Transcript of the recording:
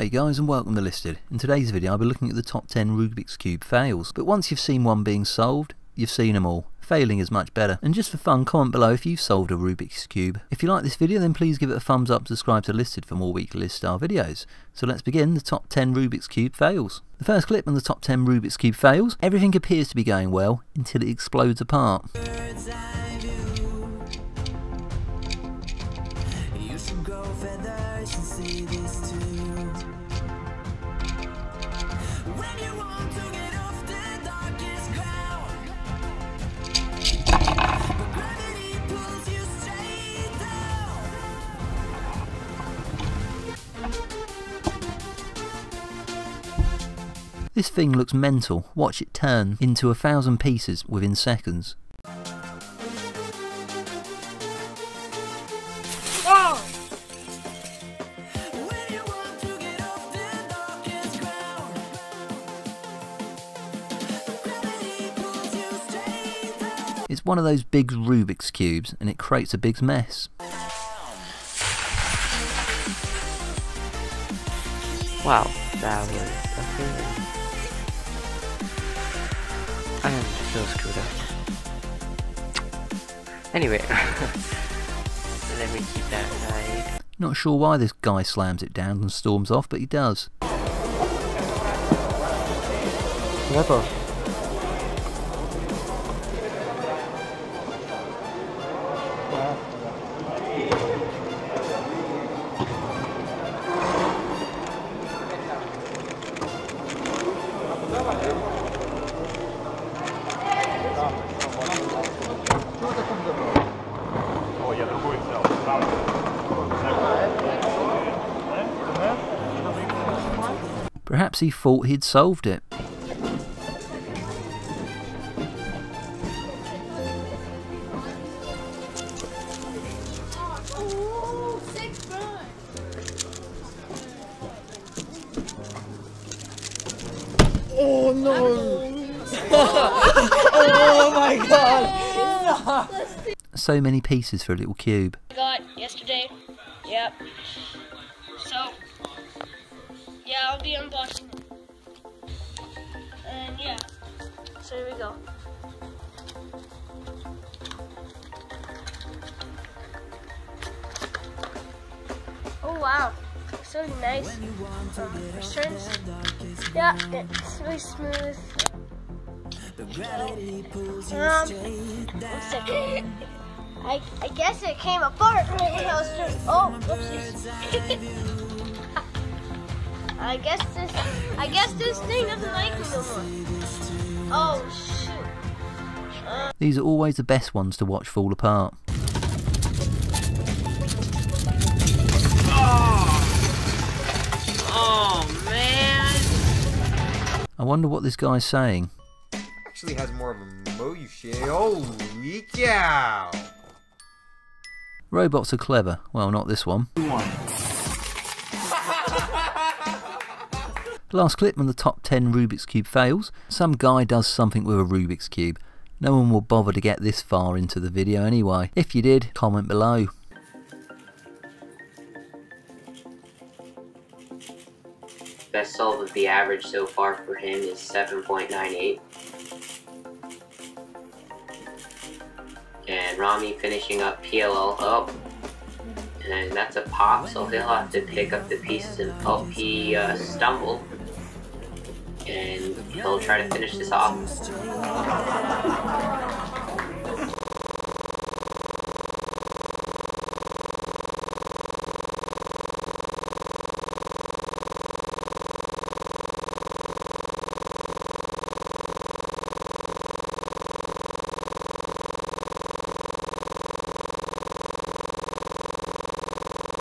Hey guys, and welcome to Listed. In today's video I'll be looking at the top 10 Rubik's Cube fails. But once you've seen one being solved, you've seen them all. Failing is much better. And just for fun, comment below if you've solved a Rubik's Cube. If you like this video, then please give it a thumbs up, subscribe to Listed for more weekly list style videos. So let's begin the top 10 Rubik's Cube fails. The first clip on the top 10 Rubik's Cube fails: everything appears to be going well until it explodes apart. This thing looks mental. Watch it turn into 1,000 pieces within seconds. Oh! It's one of those big Rubik's Cubes and it creates a big mess. Wow, that was a feeling. I am so screwed up. Anyway, let me keep that aside. Not sure why this guy slams it down and storms off, but he does. Never. Perhaps he thought he'd solved it. Oh no! Oh my god! So many pieces for a little cube. I got yesterday. Yep. So yeah, I'll be unboxing it. And yeah. So here we go. Oh wow. It's really nice. Returns. Yeah, it's really smooth. One second. I guess it came apart right when I was doing. Oh, whoopsies. I guess this thing doesn't like me no more. Oh shoot. These are always the best ones to watch fall apart. Oh man! I wonder what this guy's saying. Actually has more of a motion. Holy cow! Robots are clever. Well, not this one. Last clip on the top 10 Rubik's Cube fails. Some guy does something with a Rubik's Cube. No one will bother to get this far into the video anyway. If you did, comment below. Best solve of the average so far for him is 7.98. And Rami finishing up PLL. Oh, and that's a pop, so he'll have to pick up the pieces. And oh, he stumbled, and he'll try to finish this off.